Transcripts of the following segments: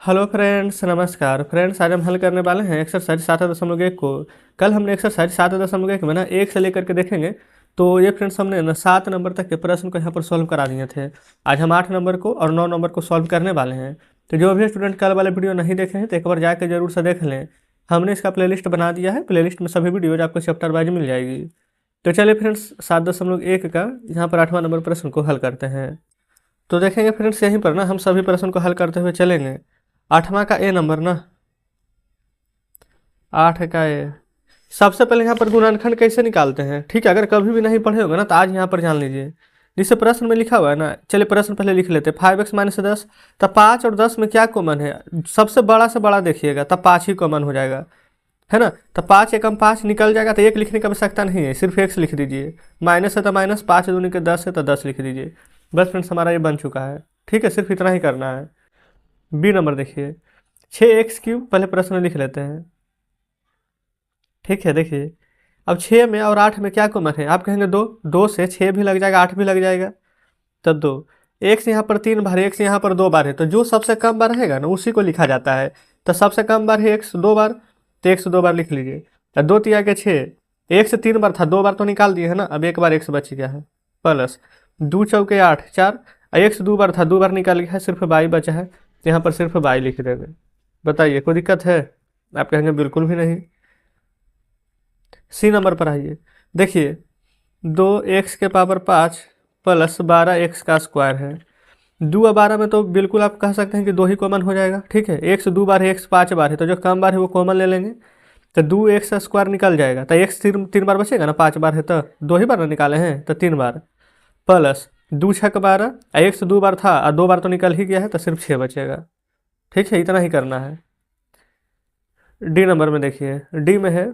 Hello friends, नमस्कार friends. आज हम हल करने वाले हैं एक्सरसाइज 7.1 को। कल हमने एक्सरसाइज 7.1 में ना 1 से लेकर के देखेंगे। तो ये फ्रेंड्स हमने ना 7 नंबर तक के प्रश्न को यहाँ पर सॉल्व करा दिए थे। आज हम 8 नंबर को और 9 नंबर को सॉल्व करने वाले हैं। तो जो भी स्टूडेंट कल वाले वीडियो नहीं देखे हैं तो एक बार जाकर जरूर से देख लें। हमने इसका प्लेलिस्ट बना दिया है, प्लेलिस्ट में सभी वीडियोज आपको चैप्टर वाइज मिल जाएगी। तो चलिए फ्रेंड्स 7.1 का यहाँ पर 8वां नंबर प्रश्न को हल करते हैं। तो देखेंगे फ्रेंड्स यहीं पर ना हम सभी प्रश्न को हल करते हुए चलेंगे। 8वां का ए नंबर ना, 8 का ए। सबसे पहले यहाँ पर गुणनखंड कैसे निकालते हैं, ठीक है। अगर कभी भी नहीं पढ़े होंगे ना तो आज यहाँ पर जान लीजिए। जिससे प्रश्न में लिखा हुआ है ना, चलिए प्रश्न पहले लिख लेते हैं। 5x - 10, तब 5 और 10 में क्या कॉमन है? सबसे बड़ा से बड़ा देखिएगा तब 5 ही कॉमन हो जाएगा, है ना। तो 5 एकम 5 निकल जाएगा, तो 1 लिखने की आवश्यकता नहीं है, सिर्फ x लिख दीजिए। माइनस है तो माइनस, 5 दूनी के 10 है तो 10 लिख दीजिए। बस फ्रेंड्स हमारा ये बन चुका है, ठीक है। सिर्फ इतना ही करना है। बी नंबर देखिए, 6x³ पहले प्रश्न में लिख लेते हैं, ठीक है। देखिए अब 6 में और 8 में क्या कॉमन है? आप कहेंगे 2, 2 से 6 भी लग जाएगा, 8 भी लग जाएगा, तो 2। x यहाँ पर 3 बार है, x यहाँ पर 2 बार है, तो जो सबसे कम बार रहेगा ना उसी को लिखा जाता है। तो सबसे कम बार है x 2 बार, तो x 2 बार लिख लीजिए। तो 2 तिया के 6, x 3 बार था, 2 बार तो निकाल दिए है ना, अब 1 बार x बच गया है, प्लस 2 चौके 8, 4, x 2 बार था, 2 बार निकाल गया है, सिर्फ y बचा है, तो यहाँ पर सिर्फ y लिख देंगे। बताइए कोई दिक्कत है? आप कहेंगे बिल्कुल भी नहीं। सी नंबर पर आइए, देखिए 2x के पावर 5 प्लस 12x का स्क्वायर है। 2 और 12 में तो बिल्कुल आप कह सकते हैं कि 2 ही कॉमन हो जाएगा, ठीक है। x 2 बार है, x 5 बार है, तो जो कम बार है वो कॉमन ले लेंगे, तो 2x का स्क्वायर निकल जाएगा। तो x 3 बार बचेगा ना, 5 बार है तो 2 ही बार ना निकाले हैं, तो 3 बार, प्लस 2 6 12, x 2 बार था और 2 बार तो निकल ही गया है, तो सिर्फ 6 बचेगा, ठीक है। इतना ही करना है। डी नंबर में देखिए, डी में है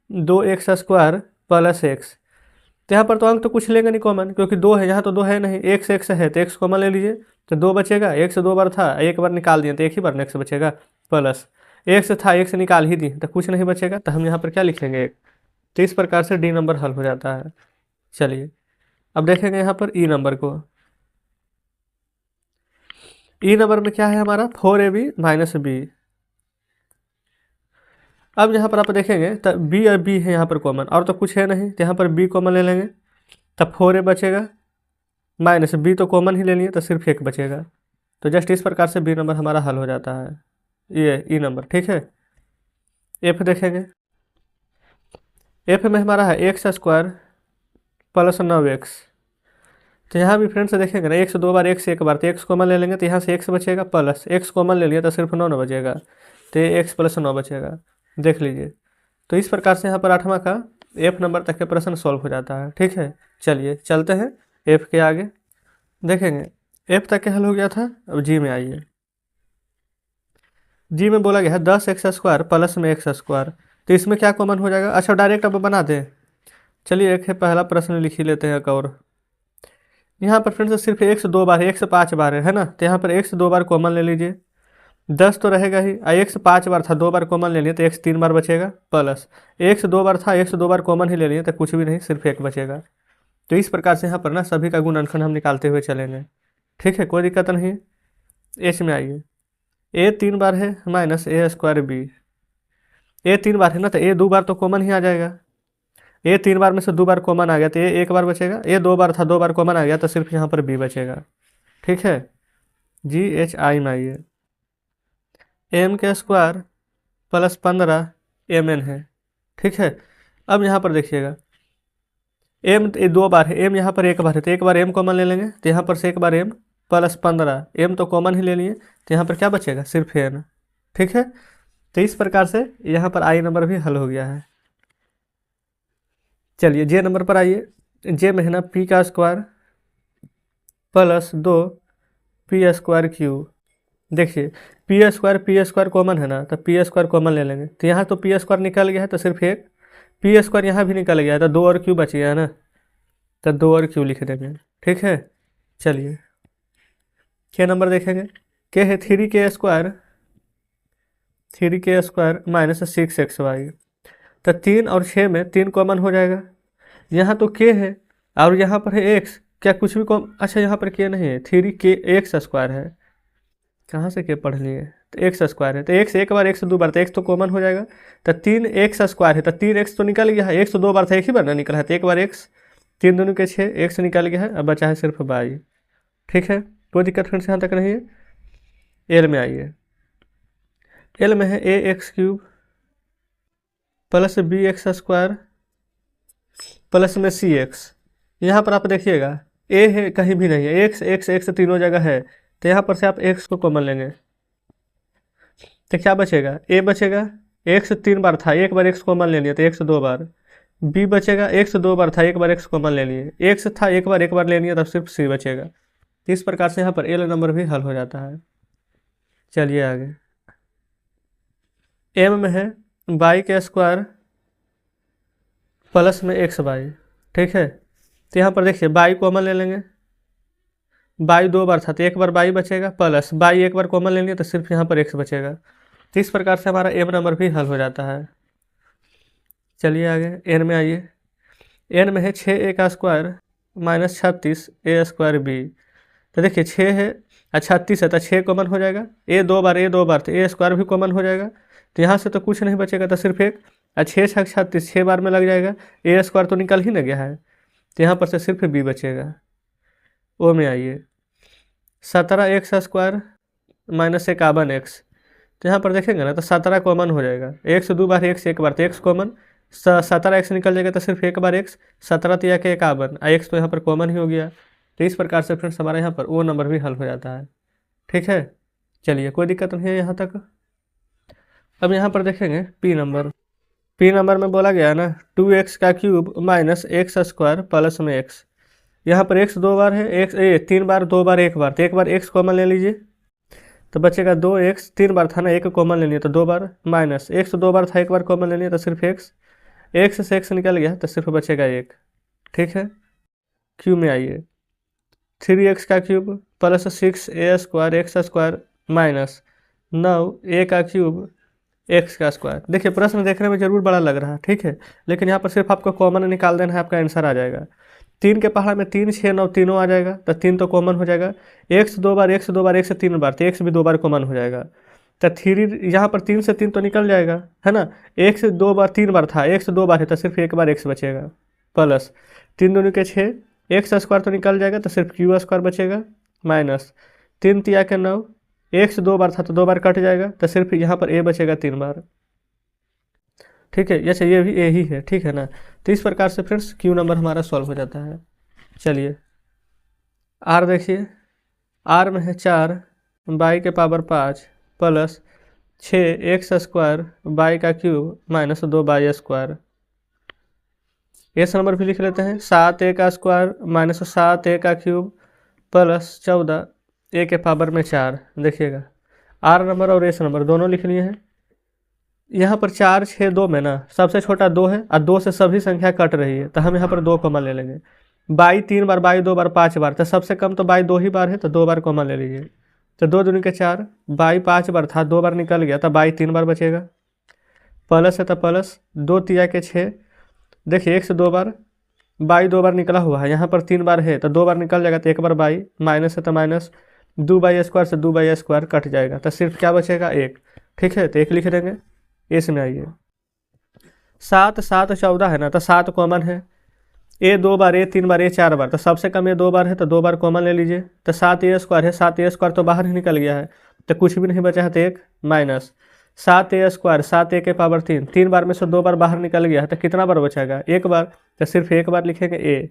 2x स्क्वायर प्लस x। तो यहाँ पर तो अंक तो कुछ लेंगे नहीं कॉमन, क्योंकि 2 है, यहाँ तो 2 है नहीं, x है तो x कॉमन ले लीजिए, तो 2 बचेगा। x 2 बार था, 1 बार निकाल दिए तो 1 ही बार x बचेगा, प्लस x था, x निकाल ही दिए तो कुछ नहीं बचेगा, तो हम यहाँ पर क्या लिखेंगे 1। तो इस प्रकार से डी नंबर हल हो जाता है। चलिए अब देखेंगे यहाँ पर ई नंबर को। ई नंबर में क्या है हमारा 4ab - b। अब यहाँ पर आप देखेंगे तो बी और बी है यहाँ पर कॉमन, और तो कुछ है नहीं, तो यहाँ पर बी कॉमन ले लेंगे, तब 4a बचेगा, माइनस बी तो कॉमन ही ले लिए तो सिर्फ 1 बचेगा। तो जस्ट इस प्रकार से बी नंबर हमारा हल हो जाता है, ये ई नंबर, ठीक है। एफ देखेंगे, एफ में हमारा है x स्क्वायर प्लस 9x। तो यहाँ भी फ्रेंड्स देखेंगे ना, x 2 बार, x 1 बार, तो x कॉमन ले लेंगे, तो यहाँ से x बचेगा, प्लस x कॉमन ले लिया तो सिर्फ 9 बचेगा, तो x + 9 बचेगा, देख लीजिए। तो इस प्रकार से यहाँ पर 8वां का एफ नंबर तक के प्रश्न सॉल्व हो जाता है, ठीक है। चलिए चलते हैं एफ के आगे, देखेंगे एफ तक के हल हो गया था। अब जी में आइए, जी में बोला गया है 10x स्क्वायर प्लस में x स्क्वायर। तो इसमें क्या कॉमन हो जाएगा? अच्छा डायरेक्ट अब बना दें, चलिए एक है पहला प्रश्न लिख ही लेते हैं एक और। यहाँ पर फ्रेंड्स सिर्फ x 2 बार है, x 5 बार है ना, तो यहाँ पर x 2 बार कॉमन ले लीजिए, 10 तो रहेगा ही, x 5 बार था, 2 बार कॉमन ले लिए तो x 3 बार बचेगा, प्लस x 2 बार था, x 2 बार कॉमन ही ले लिए तो कुछ भी नहीं, सिर्फ 1 बचेगा। तो इस प्रकार से यहाँ पर ना सभी का गुणनखंड हम निकालते हुए चलेंगे, ठीक है, कोई दिक्कत नहीं। एच में आइए, a 3 बार है minus a square b। a 3 बार है ना, तो a 2 बार तो कॉमन ही आ जाएगा, a 3 बार में से 2 बार कॉमन आ गया तो a 1 बार बचेगा, a 2 बार था, 2 बार कॉमन आ गया तो सिर्फ यहाँ पर b बचेगा, ठीक है। जी एच आई में आइए, एम के स्क्वायर प्लस 15 mn है, ठीक है। अब यहाँ पर देखिएगा एम 2 बार है, एम यहाँ पर 1 बार है, तो 1 बार एम कॉमन ले लेंगे, तो यहाँ पर से 1 बार एम प्लस 15, एम तो कॉमन ही ले लिए, तो यहाँ पर क्या बचेगा? सिर्फ एन, ठीक है। तो इस प्रकार से यहाँ पर आई नंबर भी हल हो गया है। चलिए जे नंबर पर आइए, जे में है ना पी का square plus 2 P square Q. देखिए पी स्क्वायर कॉमन है ना, तो पी स्क्वायर कॉमन ले लेंगे, तो यहाँ तो पी स्क्वायर निकल गया है, तो सिर्फ 1 पी स्क्वायर यहाँ भी निकल गया है, तो 2 और क्यू बच गया है ना, तो 2 और क्यू लिख देंगे, ठीक है। चलिए के नंबर देखेंगे, के है 3k स्क्वायर माइनस 6xy। तो 3 और 6 में 3 कॉमन हो जाएगा, यहाँ तो के है और यहाँ पर है एक्स, क्या कुछ भी कॉम, अच्छा यहाँ पर के नहीं है, 3k x स्क्वायर है, कहाँ से के पढ़ लिए, तो एक्स स्क्वायर है, तो एक्स एक बार एक्स दो बार, तो एक्स तो कॉमन हो जाएगा। तो 3x² है, तो 3x तो निकल गया है, एक्स दो बार था, एक ही बार ना निकला है, तो एक बार एक्स, 3 दूनी के 6, एक्स निकल गया है, अब बचा है सिर्फ y। ठीक है, कोई दिक्कत फ्रेंड्स यहाँ तक नहीं है। एल में आइए, एल में है ax³ प्लस bx² प्लस में cx। यहाँ पर आप देखिएगा a है कहीं भी नहीं है, x तीनों जगह है, तो यहाँ पर से आप x को कॉमन लेंगे, तो क्या बचेगा, a बचेगा, x 3 बार था, एक बार x कॉमन ले लिया तो x 2 बार, b बचेगा, x 2 बार था, एक बार x कॉमन ले लिए, x था एक बार ले लिया तब सिर्फ c बचेगा। तो इस प्रकार से यहाँ पर एल नंबर भी हल हो जाता है। चलिए आगे, m में है y² प्लस में xy। ठीक है, तो यहाँ पर देखिए y कॉमन ले लेंगे, y 2 बार था तो एक बार y बचेगा, प्लस y एक बार कॉमन ले लिया तो सिर्फ यहाँ पर x बचेगा। तो इस प्रकार से हमारा m नंबर भी हल हो जाता है। चलिए आगे, n में आइए, n में है 6a² माइनस 36a²b। तो देखिए 6 है और 36 है, तो 6 कॉमन हो जाएगा, a 2 बार तो a² भी कॉमन हो जाएगा, तो यहाँ से तो कुछ नहीं बचेगा, तो सिर्फ एक, और 6 छक 36 6 बार में लग जाएगा, a² तो निकल ही ना गया है, तो यहाँ पर से सिर्फ b बचेगा। ओ में आइए, 17x² माइनस 51x। तो यहाँ पर देखेंगे ना तो 17 कॉमन हो जाएगा, x 2 बार x एक बार, तो x कॉमन, 17x निकल जाएगा तो सिर्फ एक बार x, 17 तो या के 51, x तो यहाँ पर कॉमन ही हो गया। तो इस प्रकार से फ्रेंड्स हमारे यहाँ पर ओ नंबर भी हल हो जाता है। ठीक है, चलिए कोई दिक्कत नहीं है यहाँ तक। अब यहाँ पर देखेंगे पी नंबर में बोला गया ना 2x³ माइनस x² प्लस में x। यहाँ पर x 2 बार है, x 3 बार 2 बार एक बार, तो एक बार x कॉमन ले लीजिए तो बचेगा 2x, 3 बार था ना, एक कॉमन ले लिया तो 2 बार, माइनस x 2 बार था, एक बार कॉमन ले लिया तो सिर्फ x से x निकल गया तो सिर्फ बचेगा 1। ठीक है, क्यू में आइए, 3x³ plus 6a² x² minus 9a³ x²। देखिए प्रश्न देखने में जरूर बड़ा लग रहा है, ठीक है, लेकिन यहाँ पर सिर्फ आपको कॉमन निकाल देना है, आपका आंसर आ जाएगा। 3 के पहाड़ में 3 6 9 तीनों आ जाएगा, तो 3 तो कॉमन हो जाएगा, x 2 बार x 3 बार, तो x भी 2 बार कॉमन हो जाएगा, तो 3 यहाँ पर 3 से 3 तो निकल जाएगा, है ना, x 2 बार 3 बार था, x 2 बार है तो सिर्फ एक बार x बचेगा, प्लस 3 दूनी के 6, x² तो निकल जाएगा तो सिर्फ q² बचेगा, माइनस 3 तिया के 9, x 2 बार था तो 2 बार कट जाएगा तो सिर्फ यहाँ पर a बचेगा 3 बार। ठीक है, जैसे ये भी a ही है, ठीक है ना। तो इस प्रकार से फ्रेंड्स क्यू नंबर हमारा सॉल्व हो जाता है। चलिए आर देखिए, आर में है 4 y के power 5 plus 6x² y³ minus 2y²। S number भी लिख लेते हैं, 7a² minus 7a³ plus 14 a के पावर में 4। देखिएगा आर नंबर और एस नंबर दोनों लिख लिए हैं। यहाँ पर 4 6 2 में ना सबसे छोटा 2 है और 2 से सभी संख्या कट रही है, तो हम यहाँ पर 2 कॉमन ले लेंगे। बाई 3 बार, बाई 2 बार, 5 बार, तो सबसे कम तो बाई 2 ही बार है, तो 2 बार कॉमन ले लीजिए। तो 2 दूनी के 4, बाई 5 बार था, 2 बार निकल गया, तो बाई 3 बार बचेगा, प्लस है तो प्लस 2 तिया के 6। देखिए x 2 बार, बाई 2 बार निकला हुआ है, यहाँ पर 3 बार है तो 2 बार निकल जाएगा, तो एक बार बाई, माइनस है तो माइनस 2y² से 2y² कट जाएगा, तो सिर्फ क्या बचेगा 1। ठीक है, तो 1 लिख देंगे। इस में आइए, 7 7 14 है ना, तो 7 कॉमन है, a 2 bar, a 3 bar, a 4 बार, तो सबसे कम a 2 बार है तो 2 बार कॉमन ले लीजिए। तो 7a² है, 7a² तो बाहर ही निकल गया है, तो कुछ भी नहीं बचा है, तो 1 माइनस 7a², 7a के पावर 3, 3 बार में से 2 बार बाहर निकल गया है, तो कितना बार बचेगा 1 बार, तो सिर्फ 1 बार लिखेंगे a।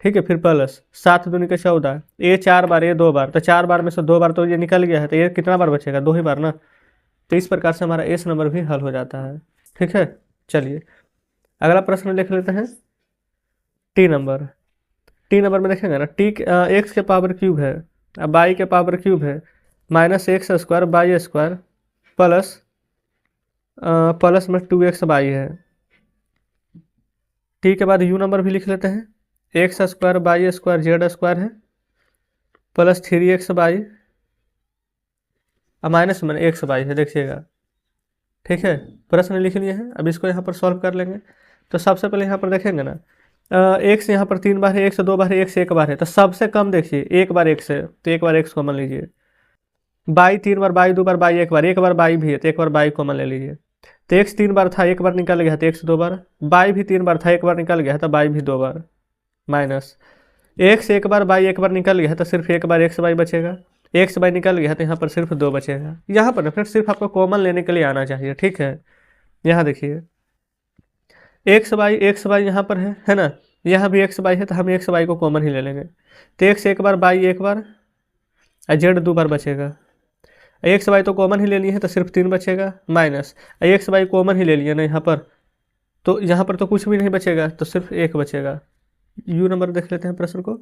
ठीक है, फिर प्लस 7 दूनी के 14, a 4 बार, a 2 बार, तो 4 बार में से 2 बार तो ये निकल गया है, तो ये कितना बार बचेगा 2 ही बार ना। तो इस प्रकार से हमारा एस नंबर भी हल हो जाता है। ठीक है, चलिए अगला प्रश्न लिख लेते हैं टी नंबर। टी नंबर में देखेंगे ना, एक्स के पावर क्यूब है, अब वाई के पावर क्यूब है, माइनस x² y² प्लस में 2xy है। टी के बाद यू नंबर भी लिख लेते हैं, x² y² z² है, प्लस 3xy माइनस में xy है। देखिएगा, ठीक है, प्रश्न लिख लिए हैं, अब इसको यहाँ पर सॉल्व कर लेंगे। तो सबसे पहले यहाँ पर देखेंगे ना, x यहाँ पर 3 बार है, x 2 बार है, x 1 बार है, तो सबसे कम देखिए 1 बार x है, तो 1 बार x कॉमन लीजिए। By 3 bar, by 2 bar, by 1 बार, एक बार बाई भी है तो एक बार बाई कॉमन ले लीजिए। तो एक्स 3 बार था, एक बार निकल गया तो एक्स 2 बार, बाई भी 3 बार था, एक बार निकल गया तो बाई भी 2 बार, माइनस एक्स एक बार, बाई एक बार निकल गया तो सिर्फ एक बार एक्स बाई बचेगा, एक्स बाई निकल गया तो यहाँ पर सिर्फ 2 बचेगा। यहाँ पर फिर सिर्फ आपको कॉमन लेने के लिए आना चाहिए, ठीक है। यहाँ देखिए एक्स बाई यहाँ पर है ना, यहाँ भी एक्स बाई है तो हम एक्स बाई को कॉमन ही ले लेंगे। तो एक्स एक बार, बाई एक बार, जेड 2 बार बचेगा। एक्स बाई तो कॉमन ही लेनी है तो सिर्फ 3 बचेगा, माइनस एक्स बाई कॉमन ही ले लिया ना यहाँ पर, तो यहाँ पर तो कुछ भी नहीं बचेगा तो सिर्फ 1 बचेगा। यू नंबर देख लेते हैं प्रश्न को,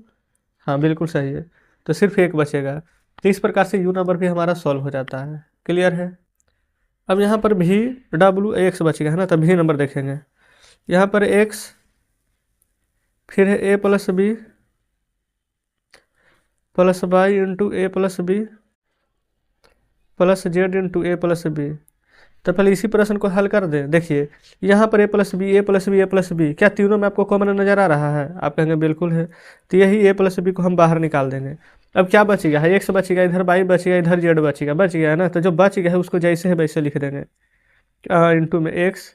हाँ बिल्कुल सही है, तो सिर्फ 1 बचेगा। तो इस प्रकार से यू नंबर भी हमारा सॉल्व हो जाता है। क्लियर है। अब यहाँ पर भी डब्ल्यू एक्स बचेगा है ना, तो भी नंबर देखेंगे। यहाँ पर एक्स, फिर है A plus B plus Y into A plus B plus Z into A plus B. तो पहले इसी प्रश्न को हल कर दें। देखिए यहाँ पर ए प्लस बी, ए प्लस बी, ए प्लस बी, क्या तीनों में आपको कॉमन नज़र आ रहा है? आप कहेंगे बिल्कुल है। तो यही ए प्लस बी को हम बाहर निकाल देंगे। अब क्या बचेगा है, एक्स बचेगा, इधर वाई बचेगा, इधर जेड बचेगा, बच गया है ना। तो जो बच गया है उसको जैसे है वैसे लिख देंगे, इंटू में एक्स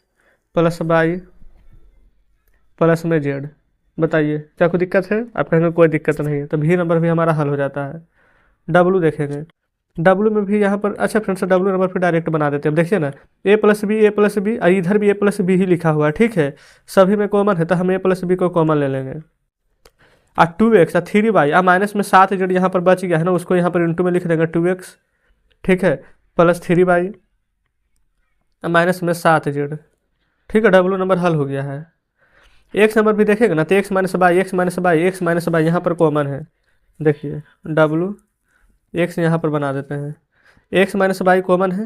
प्लस वाई प्लस में जेड। बताइए क्या कोई दिक्कत है? आप कहेंगे कोई दिक्कत नहीं है, तो भी नंबर भी हमारा हल हो जाता है। डब्लू देखेंगे, डब्लू में भी यहाँ पर, अच्छा फ्रेंड्स डब्लू नंबर फिर डायरेक्ट बना देते हैं। अब देखिए ना ए प्लस बी, ए प्लस बी, इधर भी ए प्लस बी ही लिखा हुआ है, ठीक है। सभी में कॉमन है तो हम ए प्लस बी को कॉमन ले लेंगे। 2x 3y, माइनस में 7 जेड यहाँ पर बच गया है ना, उसको यहाँ पर इंटू में लिख देंगे 2x, ठीक है, प्लस 3y माइनस में 7 जेड, ठीक है। डब्लू नंबर हल हो गया है। एक्स नंबर भी देखेगा ना, तो x minus by, x minus by, x minus by यहाँ पर कॉमन है। देखिए डब्लू एक्स यहाँ पर बना देते हैं, एक्स माइनस बाई कॉमन है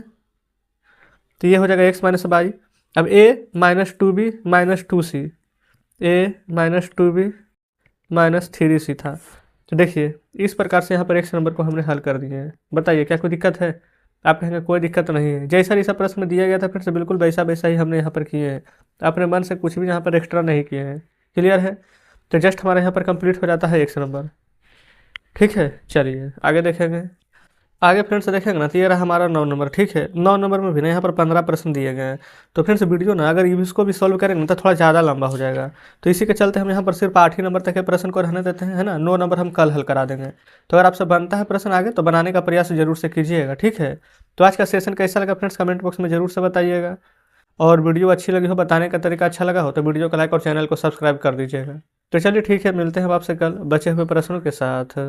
तो ये हो जाएगा एक्स माइनस बाई। अब ए माइनस 2b माइनस 2c, ए माइनस 2b माइनस 3c था। तो देखिए इस प्रकार से यहाँ पर एक्स नंबर को हमने हल कर दिए हैं। बताइए क्या कोई दिक्कत है? आप कहेंगे कोई दिक्कत नहीं है, जैसा जैसा प्रश्न दिया गया था फिर से बिल्कुल वैसा वैसा ही हमने यहाँ पर किए हैं, अपने मन से कुछ भी यहाँ पर एक्स्ट्रा नहीं किए हैं। क्लियर है। तो जस्ट हमारे यहाँ पर कंप्लीट हो जाता है एक्स नंबर, ठीक है। चलिए आगे देखेंगे। आगे फ्रेंड्स देखेंगे ना, तो ये रहा हमारा 9 नंबर, ठीक है। 9 नंबर में भी ना यहाँ पर 15 प्रश्न दिए गए हैं। तो फ्रेंड्स वीडियो ना अगर इसको भी सॉल्व करेंगे तो थोड़ा ज़्यादा लंबा हो जाएगा, तो इसी के चलते हम यहाँ पर सिर्फ 8 ही नंबर तक के प्रश्न को रहने देते हैं, है ना। 9 नंबर हम कल हल करा देंगे। तो अगर आपसे बनता है प्रश्न आगे तो बनाने का प्रयास जरूर से कीजिएगा, ठीक है। तो आज का सेशन कैसा लगा फ्रेंड्स कमेंट बॉक्स में जरूर से बताइएगा, और वीडियो अच्छी लगी हो, बताने का तरीका अच्छा लगा हो तो वीडियो को लाइक और चैनल को सब्सक्राइब कर दीजिएगा। तो चलिए ठीक है, मिलते हैं आपसे कल बचे हुए प्रश्नों के साथ।